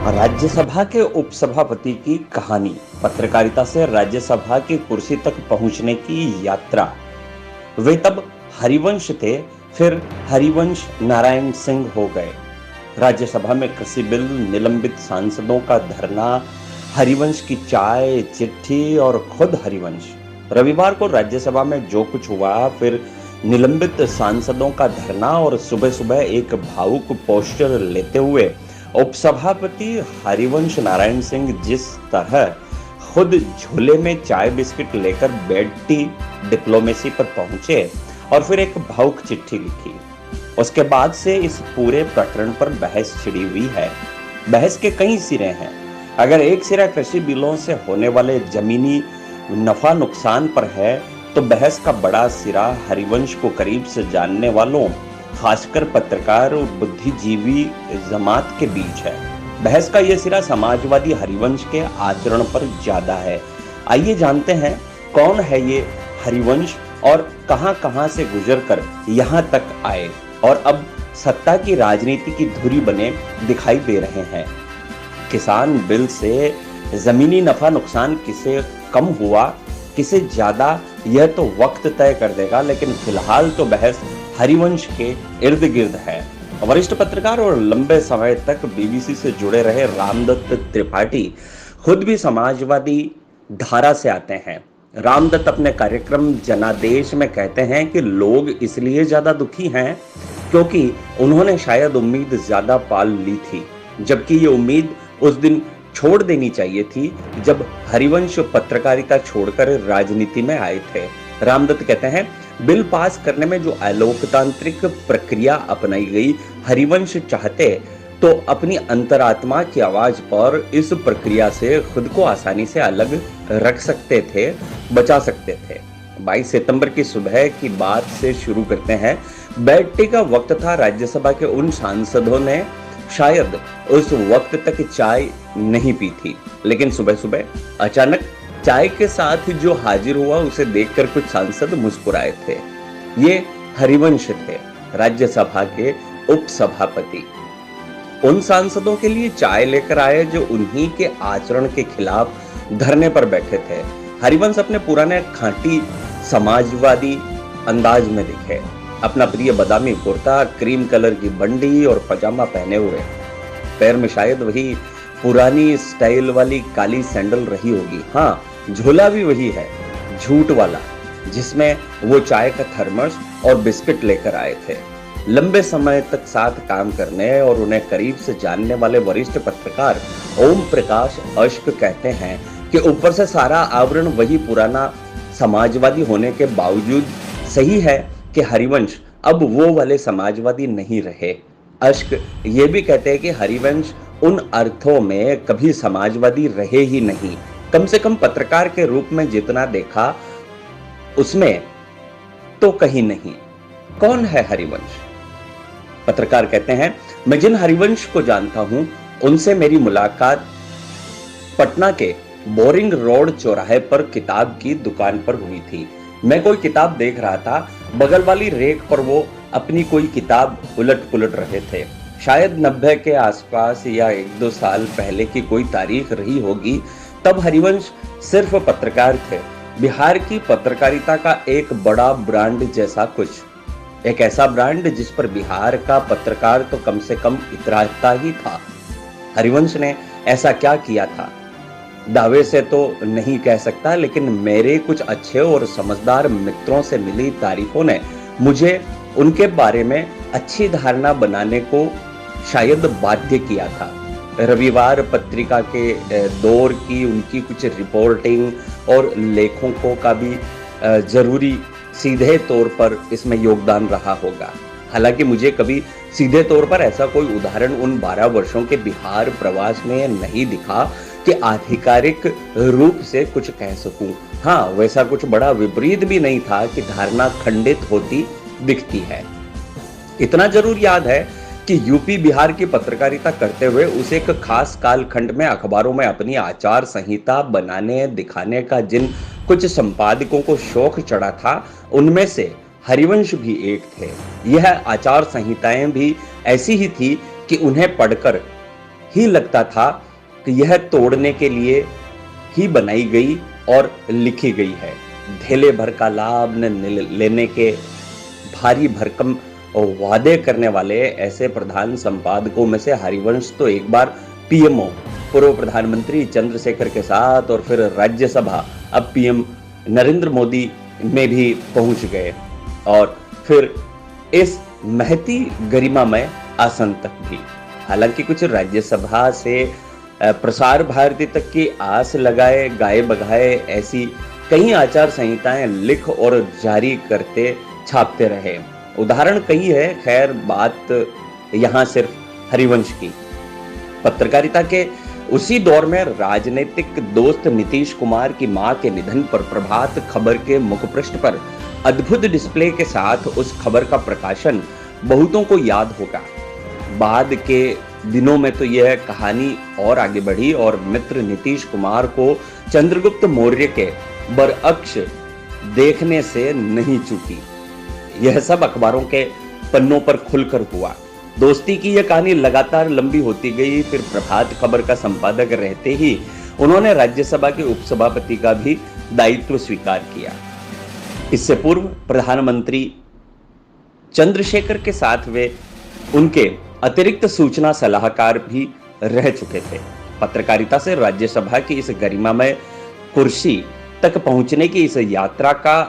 राज्यसभा के उपसभापति की कहानी, पत्रकारिता से राज्यसभा की कुर्सी तक पहुंचने की यात्रा। वे तब हरिवंश थे, फिर हरिवंश नारायण सिंह हो गए। राज्यसभा में कृषि बिल, निलंबित सांसदों का धरना, हरिवंश की चाय, चिट्ठी और खुद हरिवंश। रविवार को राज्यसभा में जो कुछ हुआ, फिर निलंबित सांसदों का धरना और सुबह सुबह एक भावुक पोस्टर लेते हुए उपसभापति हरिवंश नारायण सिंह जिस तरह खुद झोले में चाय बिस्किट लेकर बैठी डिप्लोमेसी पर पहुंचे और फिर एक भावुक चिट्ठी लिखी, उसके बाद से इस पूरे प्रकरण पर बहस छिड़ी हुई है। बहस के कई सिरे हैं। अगर एक सिरा कृषि बिलों से होने वाले जमीनी नफा नुकसान पर है, तो बहस का बड़ा सिरा हरिवंश को करीब से जानने वालों, खासकर पत्रकार और बुद्धिजीवी जमात के बीच है। बहस का यह सिरा समाजवादी हरिवंश के आचरण पर ज्यादा है। आइए जानते हैं कौन है ये हरिवंश और कहां-कहां से गुजरकर यहां तक आए और अब सत्ता की राजनीति की धुरी बने दिखाई दे रहे हैं। किसान बिल से जमीनी नफा नुकसान किसे कम हुआ, किसे ज्यादा, यह तो वक्त तय कर देगा, लेकिन फिलहाल तो बहस हरिवंश के इर्द गिर्द है। वरिष्ठ पत्रकार और लंबे समय तक बीबीसी से जुड़े रहे रामदत्त त्रिपाठी खुद भी समाजवादी धारा से आते हैं। रामदत्त अपने कार्यक्रम जनादेश में कहते हैं कि लोग इसलिए ज्यादा दुखी हैं क्योंकि उन्होंने शायद उम्मीद ज्यादा पाल ली थी, जबकि ये उम्मीद उस दिन छोड़ देनी चाहिए थी जब हरिवंश पत्रकारिता छोड़कर राजनीति में आए थे। रामदत्त कहते हैं, बिल पास करने में जो अलोकतांत्रिक प्रक्रिया अपनाई गई, हरिवंश चाहते तो अपनी अंतरात्मा की आवाज पर इस प्रक्रिया से खुद को आसानी से अलग रख सकते थे, बचा सकते थे। 22 सितंबर की सुबह की बात से शुरू करते हैं। बैठने का वक्त था। राज्यसभा के उन सांसदों ने शायद उस वक्त तक चाय नहीं पी थी, लेकिन सुबह सुबह अचानक चाय के साथ जो हाजिर हुआ, उसे देखकर कुछ सांसद मुस्कुराए थे। ये हरिवंश थे, राज्यसभा के उपसभापति। उन सांसदों के लिए चाय लेकर आए जो उन्हीं के आचरण के खिलाफ धरने पर बैठे थे। हरिवंश अपने पुराने खांटी समाजवादी अंदाज में दिखे। अपना प्रिय बादामी कुर्ता, क्रीम कलर की बंडी और पजामा पहने हुए, पैर में शायद वही पुरानी स्टाइल वाली काली सैंडल रही होगी। हाँ, झोला भी वही है, झूठ वाला, जिसमें वो चाय का थर्मस और बिस्किट लेकर आए थे। लंबे समय तक साथ काम करने और उन्हें करीब से जानने वाले वरिष्ठ पत्रकार ओम प्रकाश अश्क कहते हैं कि ऊपर से सारा आवरण वही पुराना समाजवादी होने के बावजूद सही है कि हरिवंश अब वो वाले समाजवादी नहीं रहे। अश्क ये भी कहते हैं कि हरिवंश उन अर्थों में कभी समाजवादी रहे ही नहीं, कम से कम पत्रकार के रूप में जितना देखा उसमें तो कहीं नहीं। कौन है हरिवंश? पत्रकार कहते हैं, मैं जिन हरिवंश को जानता हूं, उनसे मेरी मुलाकात पटना के बोरिंग रोड चौराहे पर किताब की दुकान पर हुई थी। मैं कोई किताब देख रहा था, बगल वाली रेक पर वो अपनी कोई किताब उलट पुलट रहे थे। शायद 90 के आसपास या 1-2 साल पहले की कोई तारीख रही होगी। तब हरिवंश सिर्फ पत्रकार थे, बिहार की पत्रकारिता का एक बड़ा ब्रांड जैसा कुछ, एक ऐसा ब्रांड जिस पर बिहार का पत्रकार तो कम से कम इतराता ही था। हरिवंश ने ऐसा क्या किया था, दावे से तो नहीं कह सकता, लेकिन मेरे कुछ अच्छे और समझदार मित्रों से मिली तारीफों ने मुझे उनके बारे में अच्छी धारणा बनाने को शायद बाध्य किया था। रविवार पत्रिका के दौर की उनकी कुछ रिपोर्टिंग और लेखों का भी जरूरी सीधे तौर पर इसमें योगदान रहा होगा। हालांकि मुझे कभी सीधे तौर पर ऐसा कोई उदाहरण उन 12 वर्षों के बिहार प्रवास में नहीं दिखा कि आधिकारिक रूप से कुछ कह सकूं। हाँ, वैसा कुछ बड़ा विपरीत भी नहीं था कि धारणा खंडित होती दिखती है। इतना जरूर याद है कि यूपी बिहार की पत्रकारिता करते हुए उसे एक खास कालखंड में अखबारों में अपनी आचार संहिता बनाने दिखाने का जिन कुछ संपादकों को शौक चढ़ा था, उनमें से हरिवंश भी एक थे। यह आचार संहिताएं भी ऐसी ही थी कि उन्हें पढ़कर ही लगता था कि यह तोड़ने के लिए ही बनाई गई और लिखी गई है। धेले भर का लाभ लेने के भारी भरकम वादे करने वाले ऐसे प्रधान संपादकों में से हरिवंश तो एक बार पीएमओ पूर्व प्रधानमंत्री चंद्रशेखर के साथ और फिर राज्यसभा अब पीएम नरेंद्र मोदी में भी पहुंच गए और फिर इस महती गरिमामय आसन तक भी। हालांकि कुछ राज्यसभा से प्रसार भारती तक की आस लगाए गाए बगाए ऐसी कई आचार संहिताएं लिख और जारी करते छापते रहे। उदाहरण कई है, खैर बात यहां सिर्फ हरिवंश की। पत्रकारिता के उसी दौर में राजनीतिक दोस्त नीतीश कुमार की मां के निधन पर प्रभात खबर के मुखपृष्ठ पर अद्भुत डिस्प्ले के साथ उस खबर का प्रकाशन बहुतों को याद होगा। बाद के दिनों में तो यह कहानी और आगे बढ़ी और मित्र नीतीश कुमार को चंद्रगुप्त मौर्य के बरअक्स देखने से नहीं चूकी। यह सब अखबारों के पन्नों पर खुलकर हुआ। दोस्ती की यह कहानी लगातार लंबी होती गई। फिर प्रभात खबर का संपादक रहते ही उन्होंने राज्यसभा के उपसभापति का भी दायित्व स्वीकार किया। इससे पूर्व प्रधानमंत्री चंद्रशेखर के साथ वे उनके अतिरिक्त सूचना सलाहकार भी रह चुके थे। पत्रकारिता से राज्यसभा की इस गरिमामय कुर्सी तक पहुंचने की इस यात्रा का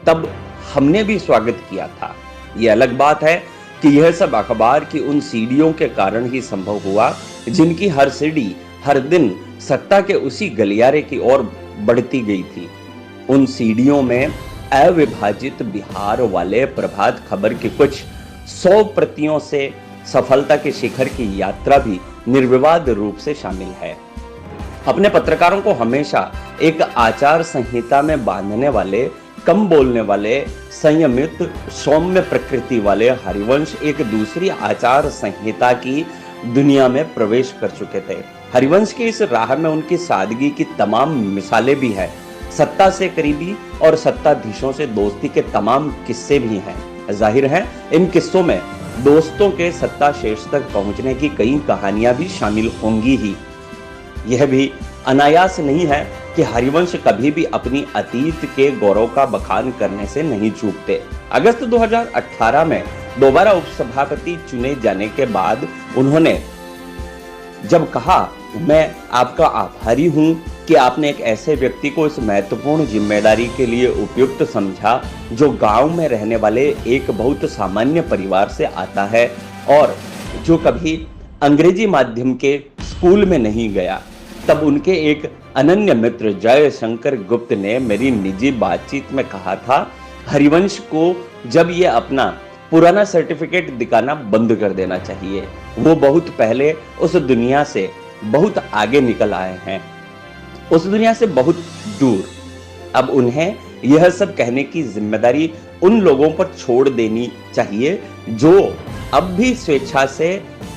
तब हमने भी स्वागत किया था। यह अलग बात है कि यह सब अखबार की उन सीढ़ियों के कारण ही संभव हुआ जिनकी हर सीढ़ी हर दिन सत्ता के उसी गलियारे की ओर बढ़ती गई थी। उन सीढ़ियों में अविभाजित बिहार वाले प्रभात खबर की कुछ 100 प्रतियों से सफलता के शिखर की यात्रा भी निर्विवाद रूप से शामिल है। अपने पत्रकारों को हमेशा एक आचार संहिता में बांधने वाले, कम बोलने वाले, संयमित, सौम्य प्रकृति वाले हरिवंश एक दूसरी आचार संहिता की दुनिया में प्रवेश कर चुके थे। हरिवंश की इस राह में उनकी सादगी की तमाम मिसालें भी हैं। सत्ता से करीबी और सत्ताधीशों से दोस्ती के तमाम किस्से भी हैं। जाहिर है इन किस्सों में दोस्तों के सत्ता शीर्ष तक पहुंचने की कई कहानियां भी शामिल होंगी ही। यह भी अनायास नहीं है कि हरिवंश कभी भी अपनी अतीत के गौरव का बखान करने से नहीं चूकते। अगस्त 2018 में दोबारा उपसभापति चुने जाने के बाद उन्होंने जब कहा, मैं आपका आभारी हूं कि आपने एक ऐसे व्यक्ति को इस महत्वपूर्ण जिम्मेदारी के लिए उपयुक्त समझा जो गांव में रहने वाले एक बहुत सामान्य परिवार से आता है और जो कभी अंग्रेजी माध्यम के स्कूल में नहीं गया। तब उनके एक अनन्य मित्र जयशंकर गुप्त ने मेरी निजी बातचीत में कहा था, हरिवंश को जब ये अपना पुराना सर्टिफिकेट दिखाना बंद कर देना चाहिए। वो बहुत पहले उस दुनिया से बहुत आगे निकल आए हैं, उस दुनिया से बहुत दूर। अब उन्हें यह सब कहने की जिम्मेदारी उन लोगों पर छोड़ देनी चाहिए जो अब भी स्वेच्छा से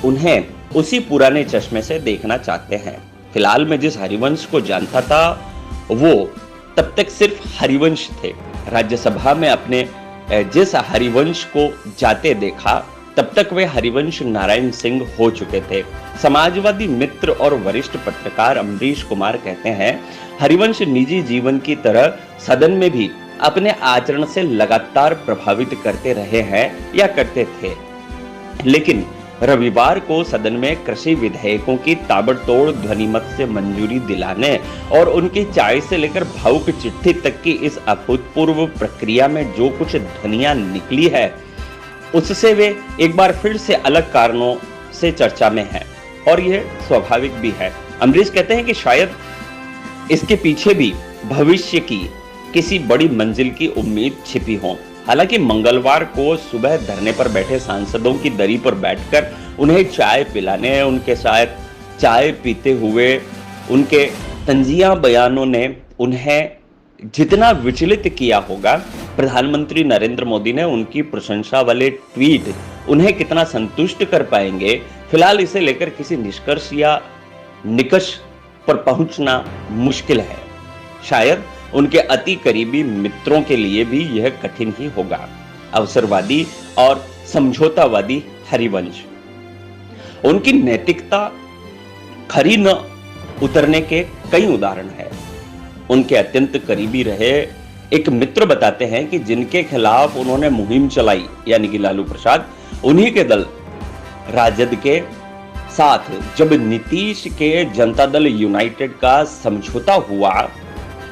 उन्हें उसी पुराने चश्मे से देखना चाहते हैं। फिलहाल मैं जिस हरिवंश को जानता था वो तब तक सिर्फ हरिवंश थे। राज्यसभा में अपने जिस हरिवंश को जाते देखा तब तक वे हरिवंश नारायण सिंह हो चुके थे। समाजवादी मित्र और वरिष्ठ पत्रकार अमरीश कुमार कहते हैं, हरिवंश निजी जीवन की तरह सदन में भी अपने आचरण से लगातार प्रभावित करते रहे हैं या करते थे। लेकिन रविवार को सदन में कृषि विधेयकों की ताबड़तोड़ ध्वनिमत से मंजूरी दिलाने और उनकी चाय से लेकर भावुक चिट्ठी तक की इस अभूतपूर्व प्रक्रिया में जो कुछ ध्वनियां निकली है उससे वे एक बार फिर से अलग कारणों से चर्चा में है और यह स्वाभाविक भी है। अमरीश कहते हैं कि शायद इसके पीछे भी भविष्य की किसी बड़ी मंजिल की उम्मीद छिपी हो। हालांकि मंगलवार को सुबह धरने पर बैठे सांसदों की दरी पर बैठकर उन्हें चाय पिलाने, उनके साथ चाय पीते हुए उनके तंजिया बयानों ने उन्हें जितना विचलित किया होगा, प्रधानमंत्री नरेंद्र मोदी ने उनकी प्रशंसा वाले ट्वीट उन्हें कितना संतुष्ट कर पाएंगे, फिलहाल इसे लेकर किसी निष्कर्ष या निकष पर पहुंचना मुश्किल है। शायद उनके अति करीबी मित्रों के लिए भी यह कठिन ही होगा। अवसरवादी और समझौतावादी हरिवंश, उनकी नैतिकता खरी न उतरने के कई उदाहरण हैं। उनके अत्यंत करीबी रहे एक मित्र बताते हैं कि जिनके खिलाफ उन्होंने मुहिम चलाई, यानी कि लालू प्रसाद, उन्हीं के दल राजद के साथ जब नीतीश के जनता दल यूनाइटेड का समझौता हुआ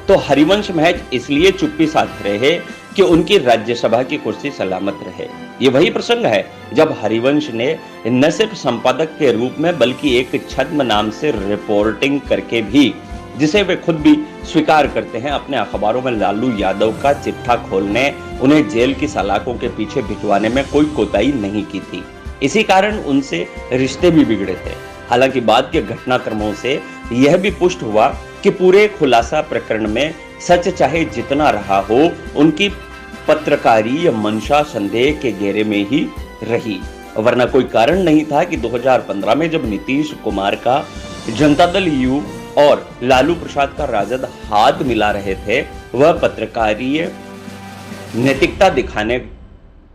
तो हरिवंश महज इसलिए चुप्पी साध रहे कि उनकी राज्यसभा की कुर्सी सलामत रहे। ये वही प्रसंग है जब हरिवंश ने न सिर्फ संपादक के रूप में बल्कि एक छद्म नाम से रिपोर्टिंग करके भी, जिसे वे खुद भी स्वीकार करते हैं, अपने अखबारों में लालू यादव का चिट्ठा खोलने, उन्हें जेल की सलाखों के पीछे भिजवाने में कोई कोताही नहीं की थी। इसी कारण उनसे रिश्ते भी बिगड़े थे। हालांकि बाद के घटनाक्रमों से यह भी पुष्ट हुआ कि पूरे खुलासा प्रकरण में सच चाहे जितना रहा हो, उनकी पत्रकारी मंशा संदेह के घेरे में ही रही, वरना कोई कारण नहीं था कि 2015 में जब नीतीश कुमार का जनता दल यू और लालू प्रसाद का राजद हाथ मिला रहे थे, वह पत्रकारीय नैतिकता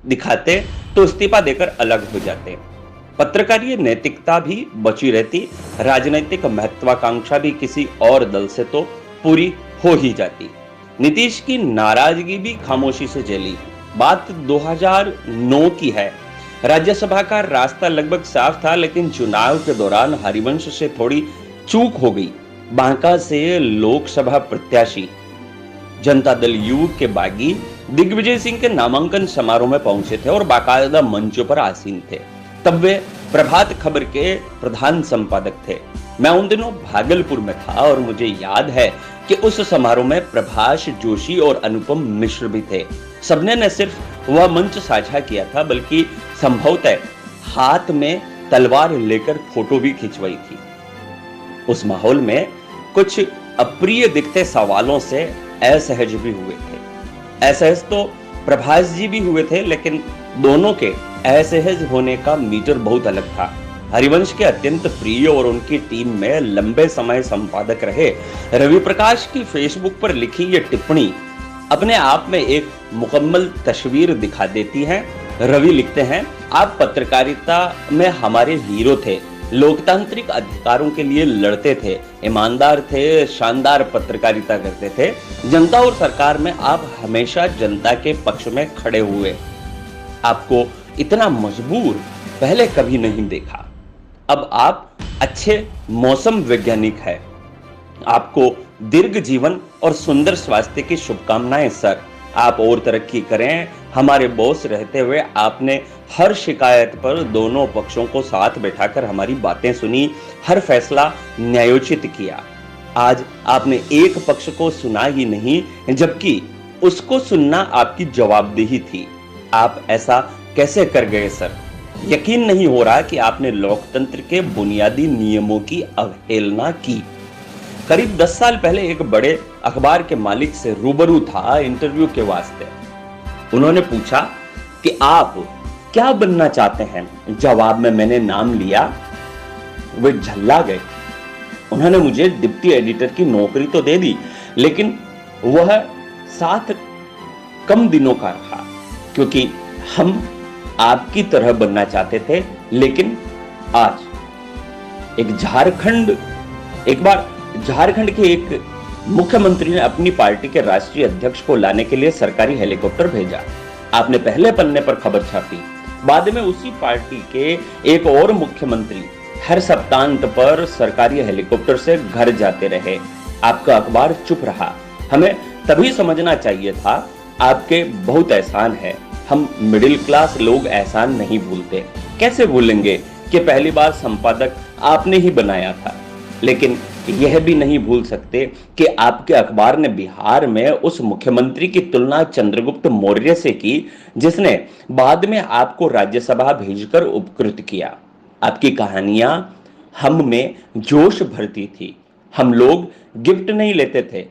दिखाते तो इस्तीफा देकर अलग हो जाते। पत्रकारीय नैतिकता भी बची रहती, राजनीतिक महत्वाकांक्षा भी किसी और दल से तो पूरी हो ही जाती। नीतीश की नाराजगी भी खामोशी से जली। बात 2009 की है। राज्यसभा का रास्ता लगभग साफ था, लेकिन चुनाव के दौरान हरिवंश से थोड़ी चूक हो गई। बांका से लोकसभा प्रत्याशी जनता दल यू के बागी दिग्विजय सिंह के नामांकन समारोह में पहुंचे थे और बाकायदा मंचों पर आसीन थे। तब वे प्रभात खबर के प्रधान संपादक थे। मैं उन दिनों भागलपुर में था और मुझे याद है कि उस समारोह में प्रभाष जोशी और अनुपम मिश्र भी थे। सबने न सिर्फ वह मंच साझा किया था, बल्कि संभवतः हाथ में तलवार लेकर फोटो भी खिंचवाई थी। उस माहौल में कुछ अप्रिय दिखते सवालों से असहज भी हुए थे। असहज तो प्रभाष जी भी हुए थे, लेकिन दोनों के असहज होने का मीटर बहुत अलग था। हरिवंश के अत्यंत प्रिय और उनकी टीम में लंबे समय संपादक रहे रवि प्रकाश की फेसबुक पर लिखी यह टिप्पणी अपने आप में एक मुकम्मल तस्वीर दिखा देती है। रवि लिखते हैं, आप पत्रकारिता में हमारे हीरो थे, लोकतांत्रिक अधिकारों के लिए लड़ते थे, ईमानदार थे, शानदार पत्रकारिता करते थे। जनता और सरकार में आप हमेशा जनता के पक्ष में खड़े हुए। आपको इतना मजबूर पहले कभी नहीं देखा। अब आप अच्छे मौसम वैज्ञानिक हैं। आपको दीर्घ जीवन और सुंदर स्वास्थ्य की शुभकामनाएं सर। आप और तरक्की करें। हमारे बॉस रहते हुए आपने हर शिकायत पर दोनों पक्षों को साथ बैठाकर हमारी बातें सुनी, हर फैसला न्यायोचित किया। आज आपने एक पक्ष को सुना ही नहीं, जबकि उसको सुनना आपकी जवाबदेही थी। आप ऐसा कैसे कर गए सर? यकीन नहीं हो रहा कि आपने लोकतंत्र के बुनियादी नियमों की अवहेलना की। करीब 10 साल पहले एक बड़े अखबार के मालिक से रूबरू था इंटरव्यू के वास्ते। उन्होंने पूछा कि आप क्या बनना चाहते हैं? जवाब में मैंने नाम लिया। वे झल्ला गए। उन्होंने मुझे डिप्टी एडिटर की नौकरी तो दे दी, लेकिन वह साथ कम दिनों का रहा, क्योंकि हम आपकी तरह बनना चाहते थे। लेकिन आज एक बार झारखंड के एक मुख्यमंत्री ने अपनी पार्टी के राष्ट्रीय अध्यक्ष को लाने के लिए सरकारी हेलीकॉप्टर भेजा। आपने पहले पन्ने पर खबर छापी। बाद में उसी पार्टी के एक और मुख्यमंत्री हर सप्तांत पर सरकारी हेलीकॉप्टर से घर जाते रहे। आपका अखबार चुप रहा। हमें तभी समझना चाहिए था। आपके बहुत एहसान है। हम मिडिल क्लास लोग एहसान नहीं भूलते। कैसे भूलेंगे कि पहली बार संपादक आपने ही बनाया था। लेकिन यह भी नहीं भूल सकते कि आपके अखबार ने बिहार में उस मुख्यमंत्री की तुलना चंद्रगुप्त मौर्य से की, जिसने बाद में आपको राज्यसभा भेजकर उपकृत किया। आपकी कहानियां हम में जोश भरती थी। हम लोग गिफ्ट नहीं लेते थे,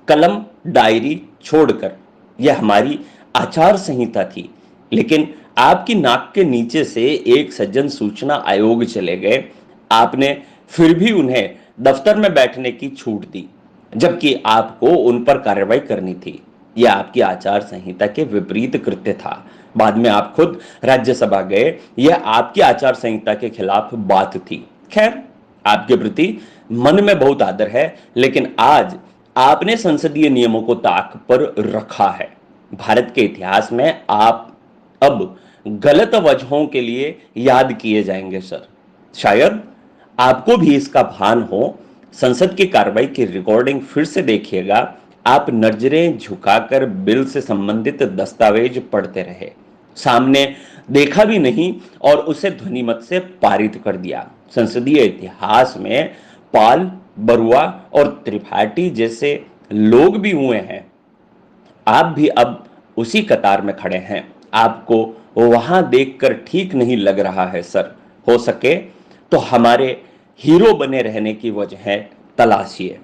कलम डायरी छोड़कर। यह हमारी आचार संहिता थी। लेकिन आपकी नाक के नीचे से एक सज्जन सूचना आयोग चले गए। आपने फिर भी उन्हें दफ्तर में बैठने की छूट दी, जबकि आपको उन पर कार्रवाई करनी थी। यह आपकी आचार संहिता के विपरीत कृत्य था। बाद में आप खुद राज्यसभा गए। यह आपकी आचार संहिता के खिलाफ बात थी। खैर, आपके प्रति मन में बहुत आदर है, लेकिन आज आपने संसदीय नियमों को ताक पर रखा है। भारत के इतिहास में आप अब गलत वजहों के लिए याद किए जाएंगे सर। शायद आपको भी इसका भान हो। संसद की कार्रवाई की रिकॉर्डिंग फिर से देखिएगा। आप नजरें झुकाकर बिल से संबंधित दस्तावेज पढ़ते रहे, सामने देखा भी नहीं और उसे ध्वनिमत से पारित कर दिया। संसदीय इतिहास में पाल, बरुआ और त्रिपाठी जैसे लोग भी हुए हैं। आप भी अब उसी कतार में खड़े हैं। आपको वहां देखकर ठीक नहीं लग रहा है सर। हो सके तो हमारे हीरो बने रहने की वजह तलाशिए।